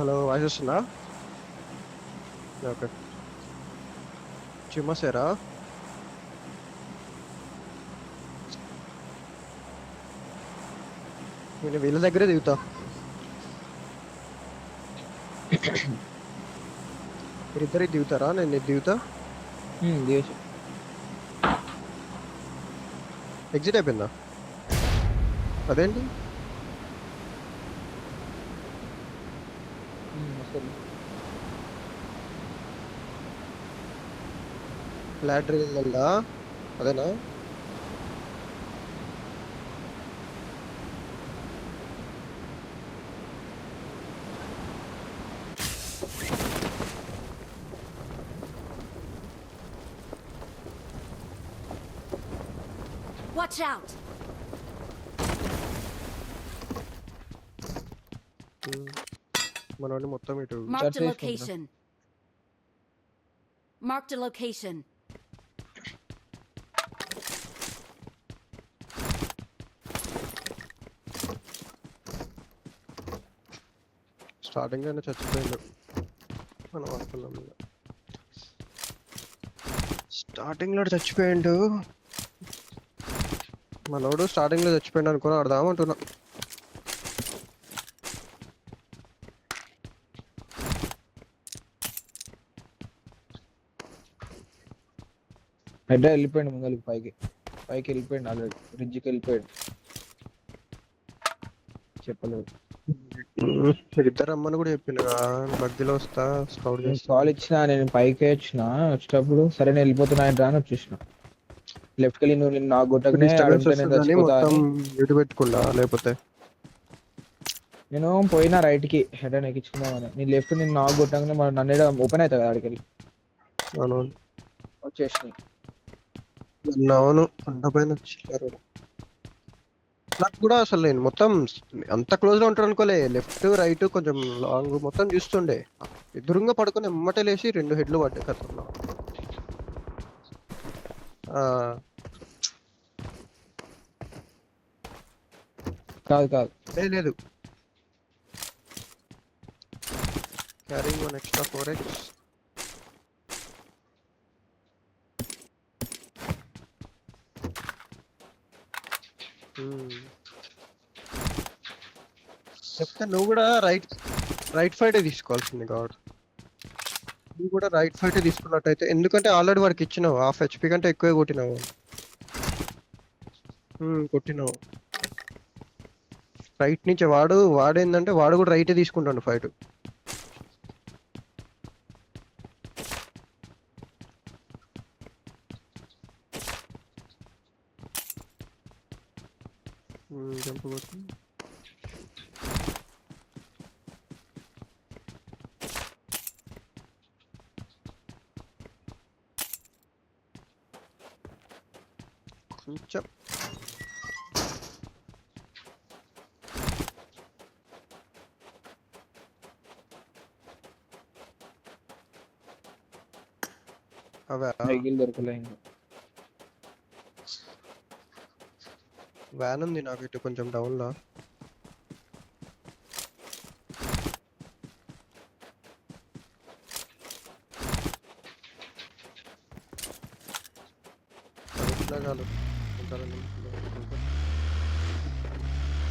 Hello voice వస్తుందా? Okay. చిమ్మసేరా నేను వీళ్ళ దగ్గరే దిగుతా. మీరిద్దరికి దిగుతారా? నేను దిగుతా. దిగేసి ఎగ్జిట్ అయిపోయిందా? అదేంటి వస్తుంది. లాటరీ వెళ్ళా? అదేనా? Watch out! మనోడిని మొత్తం ఇటు. Marked a location. Marked a location. Starting అయినా చచ్చిపోయిండు. మనం అనుకున్నాం స్టార్టింగ్ లో చచ్చిపోయిండు. మనోడు స్టార్టింగ్ లో చచ్చిపోయిండు అనుకుని ఆడదామంటున్నా. హెడ్ వెళ్ళిపోయాడు ముంగలికి, పైకి వెళ్ళిపోయాడు. ఆల్రెడీ బ్రిడ్జికి వెళ్ళిపోయాడు. చెప్పలేదు. ఇద్దరు అమ్మని కూడా చెప్పిండు మధ్యలో వస్తా స్కౌట్ చేస్తా. కాల్ ఇచ్చిన, నేను పైకి వచ్చిన. వచ్చేటప్పుడు సరే నేను వెళ్ళిపోతున్నా అని వచ్చేసిన. లెఫ్ట్ కెళ్ళి నువ్వు నిన్ను నాకు కొట్టకనే మొత్తం ఇటు పెట్టుకుండా లేకపోతే నేను పోయినా రైట్ కి హెడ్ అని ఎక్కించుకుందామని. నీ లెఫ్ట్ నిన్ను నాకు కొట్టగానే మన నన్ను ఓపెన్ అవుతుంది కదా అడికి వచ్చేసి. అవును అంత పైన వచ్చారు. నాకు కూడా అసలు నేను మొత్తం అంత క్లోజ్ గా ఉంటాడు అనుకోలే. లెఫ్ట్ రైట్ కొంచెం లాంగ్ మొత్తం చూస్తుండే. ఎదురుగా పడుకొని ఎమ్మటే లేసి 2 హెడ్లు పడ్డాయి కథలో. కాదు లేదు క్యారింగ్ 1 extra 4x. చెప్తే నువ్వు కూడా రైట్ ఫైట్ తీసుకోవాల్సింది కాబట్టి నువ్వు కూడా రైట్ ఫైట్ తీసుకున్నట్టయితే, ఎందుకంటే ఆల్రెడీ వాడికి ఇచ్చినావు. 1/2 HP కంటే ఎక్కువే కొట్టినావు. రైట్ నుంచి వాడేందంటే వాడు కూడా రైటే తీసుకుంటాడు ఫైట్. జంప్ కొట్టి కొంచెం దొరకలే. వ్యాన్ ఉంది నాకు ఇటు కొంచెం డౌన్ లో. చాలు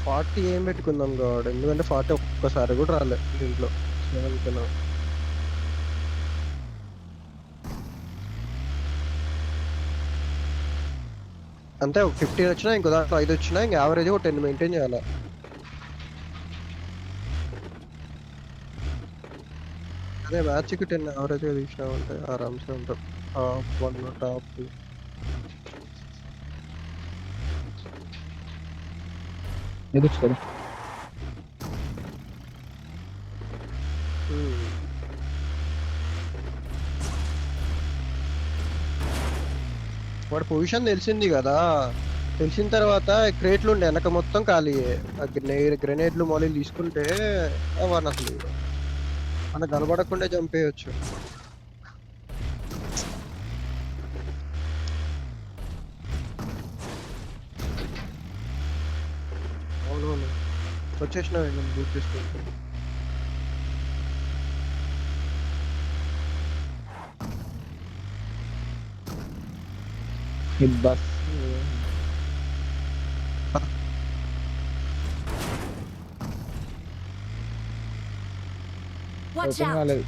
40 ఏం పెట్టుకుందాం గాడ్, ఎందుకంటే 40 ఒక్కసారి కూడా రాలే దీంట్లో. అనుకున్నాం అంతే. 15 వచ్చినా ఇంకో దాంట్లో 5 వచ్చినా ఇంక యావరేజ్ ఒక 10 మెయింటైన్ చేయాలి. అదే మ్యాచ్కి 10 యావరేజ్ తీసినామంటే ఆరామ్సే ఉంటాం. టాప్ 1 టాప్ 2 వాడి పొజిషన్ తెలిసింది కదా. తెలిసిన తర్వాత క్రేట్లు ఉండే వెనక మొత్తం ఖాళీ. ఆ గ్రెనేడ్లు మొలీలు తీసుకుంటే వాడిని అసలు మనకు కనబడకుండా చంపేయచ్చు. అవునవును, వచ్చేసిన బూట్ తీసుకుంటా. ఈ బస్ Watch ఓపెన్ out! కాలేదు.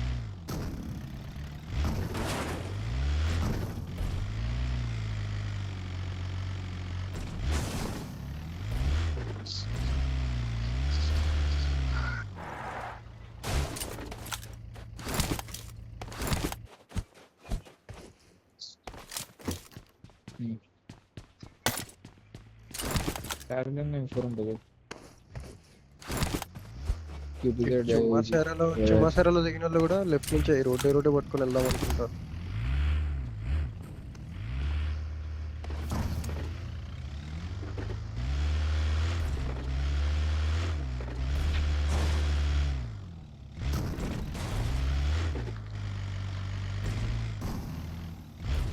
ఉంటుంది. చుమాసేరాలో దిగిన వాళ్ళు కూడా లెఫ్ట్ నుంచి రోడ్డు పట్టుకొని వెళ్దాం అనుకుంటారు.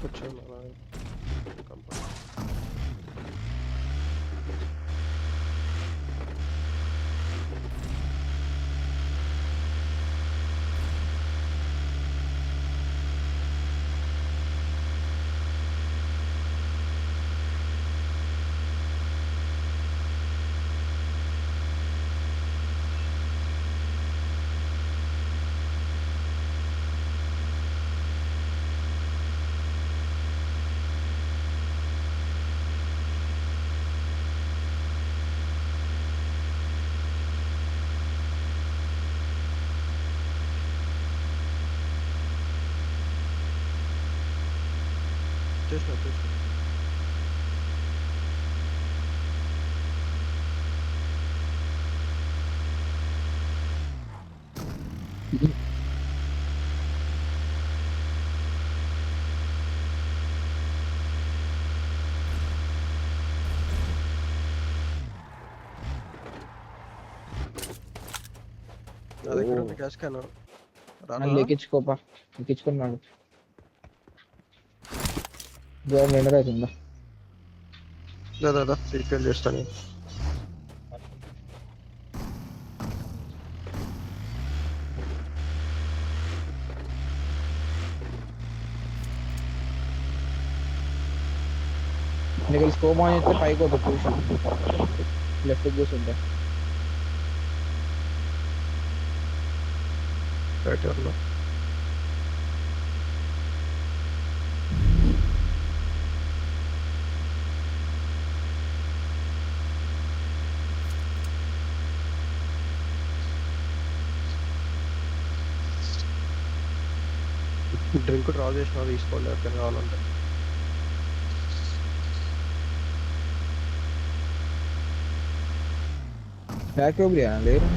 వచ్చాను అలా. వచ్చేసిన. నా దగ్గర ఉంది గ్యాస్ క్యాన్. నన్ను ఎక్కించుకోపా, ఎక్కించుకున్నాడు. జాబ్ ఎండర్ అవుతుందా? లేదా రీఫిల్ చేస్తాను. నీకు స్కోప్ ఆన్ చేస్తే పైకి పోతుంది పొజిషన్. లెఫ్ట్ కూర్చుంటే రైట్ ఉన్నా. డ్రింక్ డ్రా చేసిన తీసుకోండి ఎక్కడ కావాలంటే. బ్యాక్ రోబ్రియా లేరు.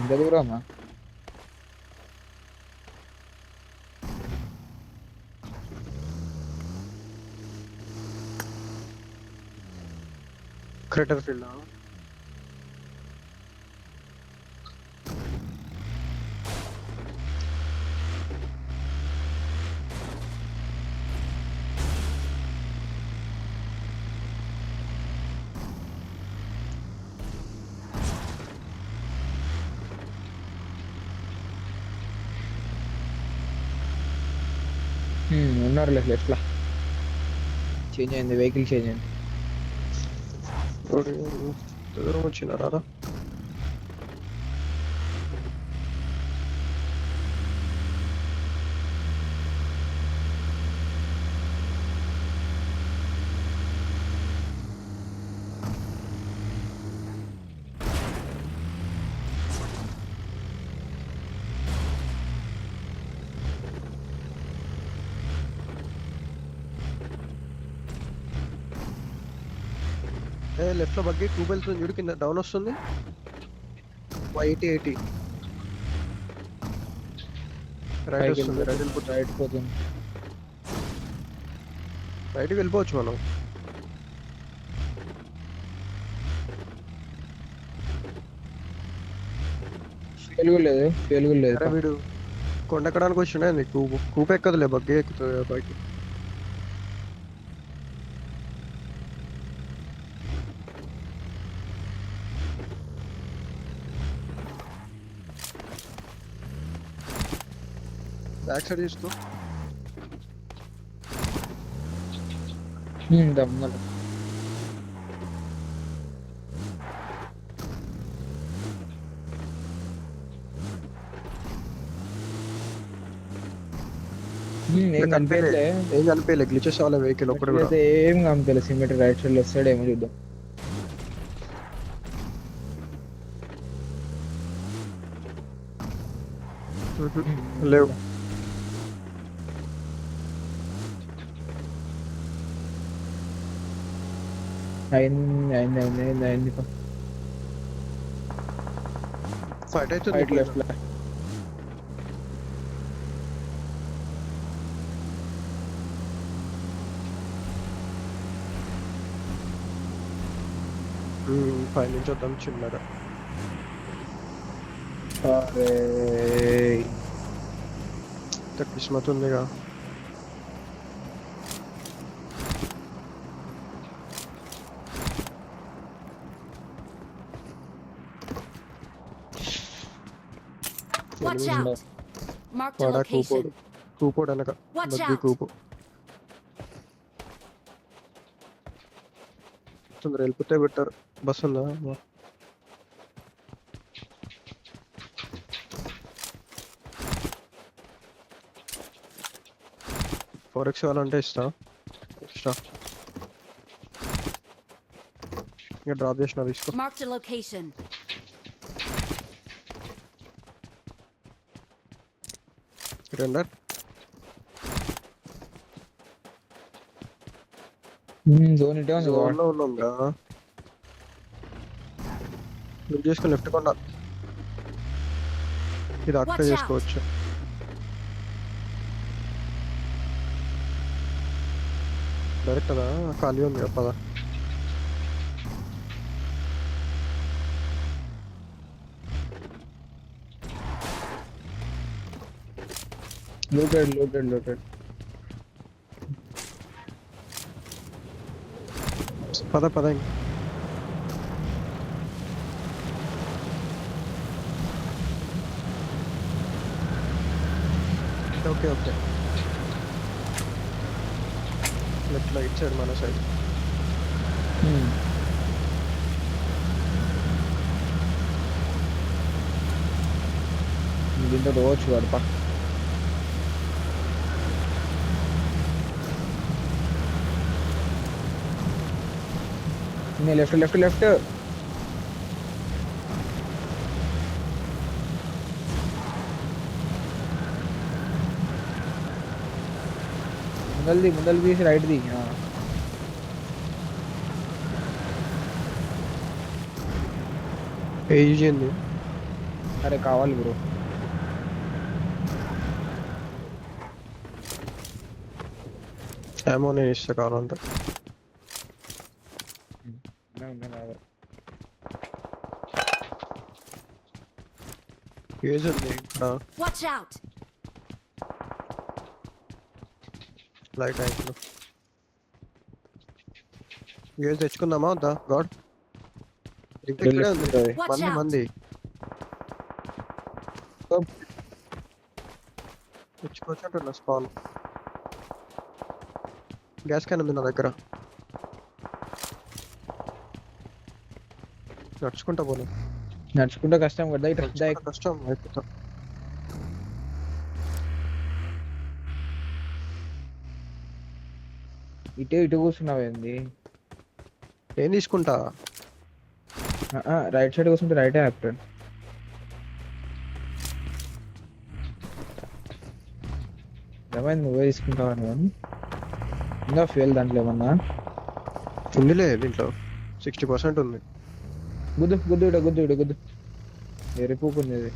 ఇంత దూరమ్మా? క్రేటర్ ఫీల్డ్ ఉన్నారు లెఫ్ట్ లా. చేంజ్ అయింది, వెహికల్ చేంజ్ అయింది. దూరం వచ్చినారా? లెఫ్ట్ లో బగ్గి 2 వెళ్తుంది చూడు, కింద డౌన్ వస్తుంది. 80 రైట్ వస్తుంది. రైట్ పోతుంది. బయటికి వెళ్ళిపోవచ్చు మనం. ఫ్యూల్ కూడా లేదు, ఫ్యూల్ కూడా లేదు. అరే వీడు కొండ ఎక్కడానికి వచ్చిండే కూపు కూపు ఎక్కదులే, బగ్గే ఎక్కుతుంది కదా పైకి. బ్యాక్ సైడ్ తీసుకో. దమ్మలు ఏం కనిపించలే, ఏం కనిపించలే, గ్లిచెస్ వాళ్ళ వెహికల్ ఒక్కటి కూడా. ఏం కనిపించలే. Cement right side left side ఏమో చూద్దాం. లేవు. అయింది. ఫైట్ అయితే రైట్ లెఫ్ట్ పై నుంచి వద్దాం చిన్నగా. కిస్మత్ ఉందిగా. Watch out. Marked a వాడా location. కూపోడు అనక Watch బగ్గి out. కూపు. తొందర వెళ్ళిపోతే బెటర్. బస్ ఉందా? ఫోరెక్స్ కావాలంటే ఇస్తా ఎక్స్ట్రా. ఇంకా డ్రాప్ చేసిన తీసుకో. Marked a location. Render zone ఇటే ఉంది. జోన్ లో ఉన్నాం కదా. లిఫ్ట్ చేసుకొని లెఫ్ట్ కొండ ఇది అక్కడ Watch out. చేసుకోవచ్చు. డైరెక్ట్ కదా ఖాళీ ఉంది కదా పద. లూటెడ్. పద ఇంక. ఓకే లెఫ్ట్ రైట్ సైడ్ మన సైడ్. దీంతో రోజు వాడు పక్క లెఫ్ట్. ముందలు తీసి రైట్ ది. ఏజ్ ఏంది? అరే కావాలి బ్రో. ఏమో నేను ఇస్తా కావాలంటే. ఏజ్ ఉంది ఇక్కడ. Watch out. లైట్ అయింది. ఏజ్ తెచ్చుకుందామా వద్దా? గాడ్ ఇక్కడే ఉంది. Watch out. మంది తెచ్చుకోవచ్చు అంటున్నా. స్పాన్ గ్యాస్ క్యాన్ ఉంది నా దగ్గర. నడుచుకుంటా పోను. నడుచుకుంటా కష్టం కదా. నడుచుకుంటా కష్టం అయిపోతా. ఇటు కూర్చున్నావేంది? ఏం తీసుకుంటా? రైట్ సైడ్ కూర్చుంటే రైటే యాక్టర్. ఏమైంది నువ్వే తీసుకుంటావని కానీ ఇంకా ఫెయిల్ దాంట్లో ఏమన్నా ఉందిలే దీంట్లో 60% ఉంది. గుద్దు ఎరిపోకుంది ఇది.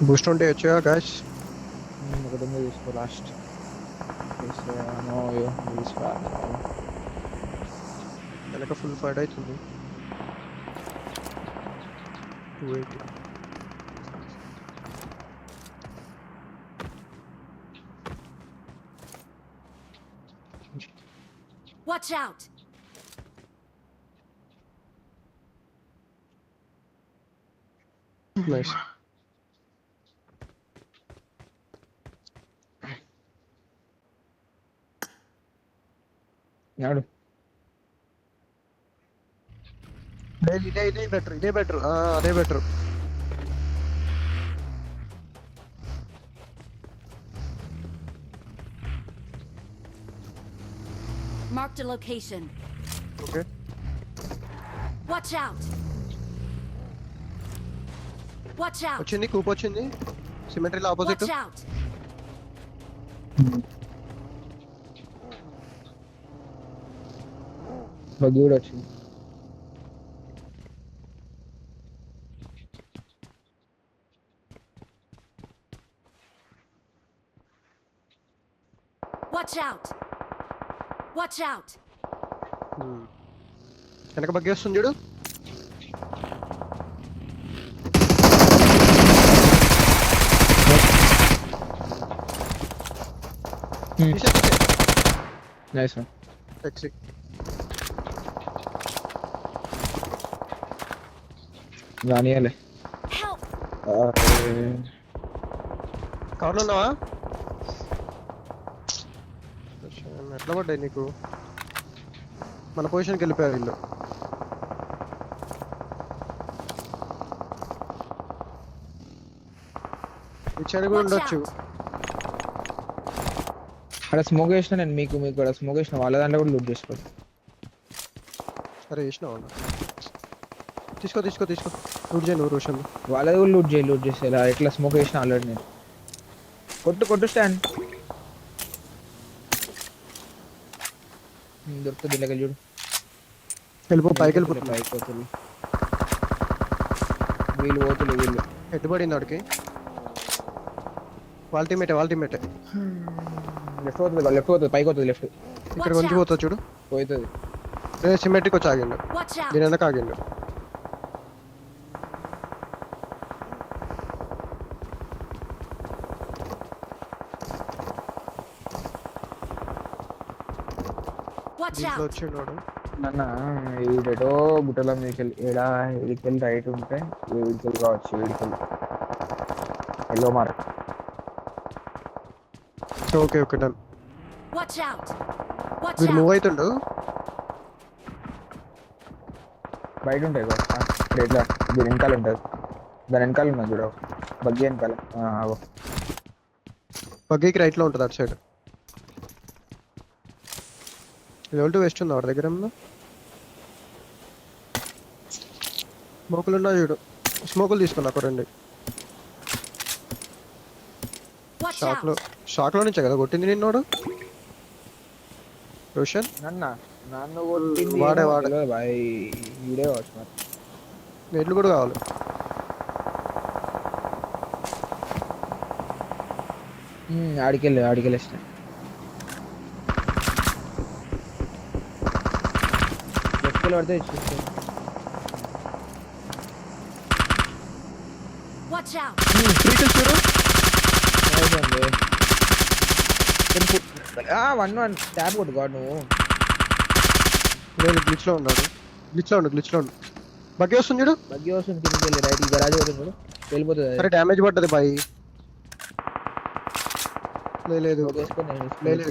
బూస్ట్ ఉంటే వచ్చా గాయస్. ఒకటి ఉంది తీసుకో లాస్ట్. వెనక ఫుల్ ఫైట్ అవుతుంది. 280. Watch out! Nice. నాడు ఇదే బెటర్ అదే better. Marked a location. Okay Watch out! Watch out! వచ్చింది, కూప్ వచ్చింది సిమెట్రీలో ఆపోజిట్. Watch out! బగ్గి కూడా వచ్చింది. Watch out! Watch out! వెనక బగ్గి వస్తుంది చూడు. Nice one. టెక్సీ రానియాలే. Help! కవర్లో ఉన్నావా? ఎట్లా పడ్డాయి నీకు? మన పొజిషన్కి వెళ్ళిపోయారు వీళ్ళు. ఇచ్చాడు కూడా Watch ఉండొచ్చు. out! అక్కడ స్మోక్ వేసిన నేను మీకు అక్కడ స్మోక్ వేసిన వాళ్ళ దాంట్లో కూడా లూట్ చేసుకోవచ్చు. సరే వేసినావు అన్న. తీసుకో లూట్ చేయి నువ్వు రోషన్. వాళ్ళది కూడా లూట్ చేసి ఇలా ఎట్లా స్మోక్ వేసిన ఆల్రెడీ నేను. కొట్టు స్టాండ్ దొరుకుతుంది. ఇలాగ చూడు వెళ్ళిపో పైకి వెళ్ళిపో. పైకి పోతుంది. వీళ్ళు ఎట్టుబడింది వాడికి. వాళ్ళ టీమేటే లెఫ్ట్ పోతుంది పైకి పోతుంది. లెఫ్ట్ ఇక్కడ కొంచెం పోతా చూడు. పోతుంది. సిమెట్రిక్ వచ్చి ఆగిండు. Watch out! దీని వెనక ఆగిండు. Watch దీంట్లో out! వచ్చిండు వాడు. నన్న ఈడేటో గుట్టల మీకెళ్ళి వీడికెళ్ళి రైట్ ఉంటే వీడికెళ్ళి కావచ్చు. Yellow mark. Okay done. Watch out! Watch వీడు మూవ్ out! అవుతుండు. బయట ఉంటాయి ఇప్పుడు ఎట్లా దీని వెనకాల ఉంటుంది. దాని వెనకాల ఉన్నది చూడ బగ్గి వెనకాల. బగ్గీకి రైట్ లో ఉంటుంది అటు సైడ్. లెవెల్ 2 వెస్ట్ ఉంది వాడి దగ్గర. స్మోకులు ఉన్నా చూడు. స్మోకులు తీసుకున్నా ఒక 2. Watch out! షాక్ లో నుంచే కదా కొట్టింది నిన్నోడు రోషన్. నన్ను కొట్టింది వాడే. బాయ్ వీడే కావచ్చు మరి. నెట్లు కూడా కావాలి. ఆడికెళ్ళి లెఫ్ట్ పడితే Watch out! 3 kills చూడు. 1 ట్యాప్ కొట్టు గాడ్ నువ్వు. నేను గ్లిచ్ లో ఉన్నాడు. బగ్గి వస్తుంది చూడు. బగ్గి వస్తుంది కిందకి వెళ్ళి రైట్ గరాజ్ పోతుంది చూడు. వెళ్ళిపోతుంది. సరే డ్యామేజ్ పడ్డది బాయ్. లేదు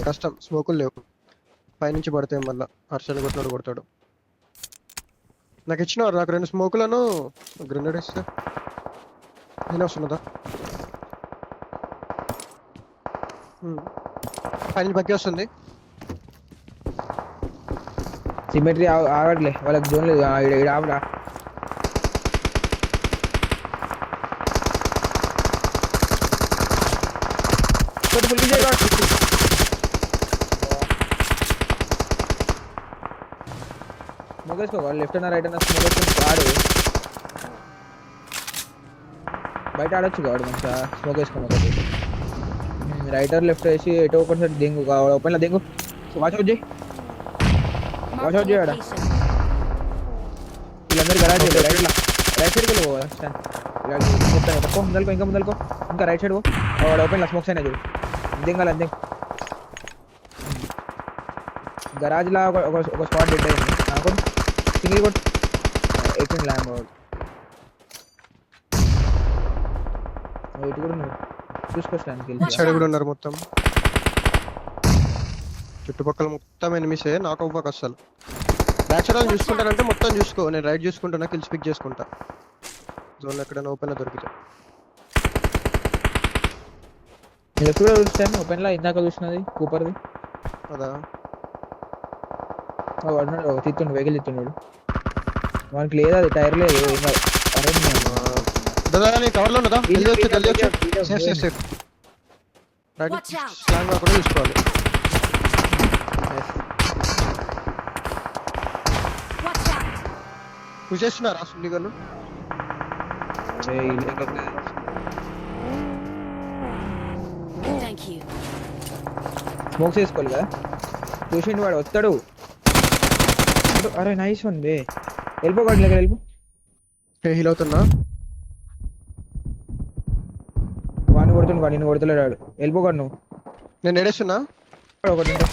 కష్టం. స్మోకులు లేవు. పైనుంచి పడితే మళ్ళా హర్షని కొడతాడు. నాకు ఇచ్చినవారు. నాకు 2 స్మోకులను గ్రెనేడ్ ఇస్తే నేను వస్తున్నదా. పైన బగ్గి వస్తుంది. సిమెట్రీ ఆగట్లే వాళ్ళకి జోన్ లేదు. ఆపడా స్మోక్ వేసుకో లెఫ్ట్ అన్న రైట్ అన్న స్మోక్ వేసుకొని ఆడు బయట ఆడొచ్చు వాడు మంచిగా స్మోక్ వేసుకొని ఒకటి రైటర్ లెఫ్ట్ వేసి ఎటో ఒకటి సైడ్ దింగు ఓపెన్ లో దింగు వాచ్ అవుట్ చేయి Marked out, a Jada. location. వీళ్ళందరూ గరాజ్ రైట్ సైడ్కి వెళ్ళి పోవాలి చెప్తాను తక్కువ ముందలుకో ఇంకా రైట్ సైడ్ వాడు ఓపెన్ లా స్మోక్స్ అయినా చూడు దింగాలి అంతే గరాజ్ లా ఒక స్పాట్ డెడ్ అయింది నాకు సింగిల్ కొట్ ఎక్కింది ల్యాండ్ వాడు ఇటు కూడా నువ్వు చూసుకోవడానికి సైడ్ కూడా ఉన్నారు మొత్తం చుట్టుపక్కల మొత్తం ఎనిమిసే నాకు అవ్వక అసలు బ్యాక్ సైడ్ వాళ్ళు చూసుకుంటానంటే మొత్తం చూసుకో నేను రైట్ చూసుకుంటున్నా కిల్స్ పిక్ చేసుకుంటా జోన్ ఎక్కడైనా ఓపెన్ దొరికితే లెఫ్ట్ కూడా చూస్తాను ఓపెన్ లా ఇందాక చూసినది కూపర్ది అదా వాడు తిత్తుండు వెహికల్ తిత్తుండు వానికి లేదా అది టైర్ లేదు ఏం కాదు అరే దాదా నీ కవర్లో ఉన్నదా జల్దీ వచ్చి safe safe safe right Watch out. Slang కూడా చూసుకోవాలి Watch out. పుష్ చేస్తున్నారా సుల్లి గారు Thank you. స్మోక్స్ వేసుకోవాలి కదా చూసిండు వాడు వస్తాడు అరే నైస్ వన్ బే వెళ్ళిపోగాడు దగ్గర వెళ్ళిపో హీల్ అవుతున్నా వాడిని కొడుతుండు వాడు నిన్ను కొడతలేడు వాడు వెళ్ళిపోగాడు నువ్వు నేను ఎడేస్తున్నా వాడు ఒకటి ఉంటే.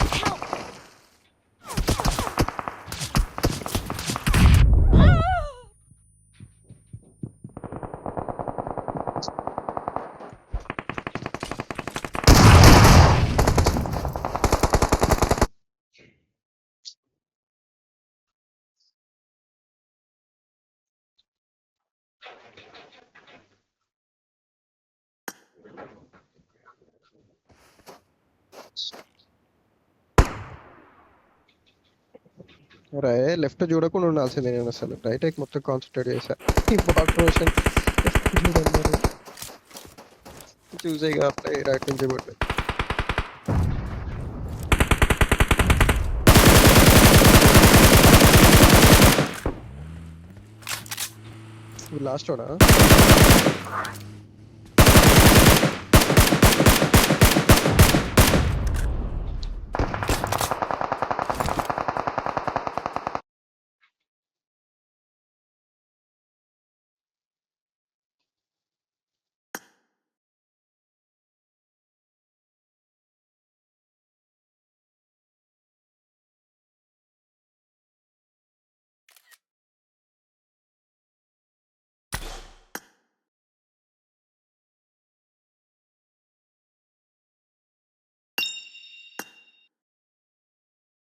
రే లెఫ్ట్ చూడకుండా ఉండాల్సిందే నేను అసలు రైట్ ఎక్ మొత్తం కాన్సన్ట్రేట్ చేశా ఈ బాల్ రోషన్ చూసేగా అప్లై రైట్ నుంచి పడ్డాయి లాస్ట్ వాడా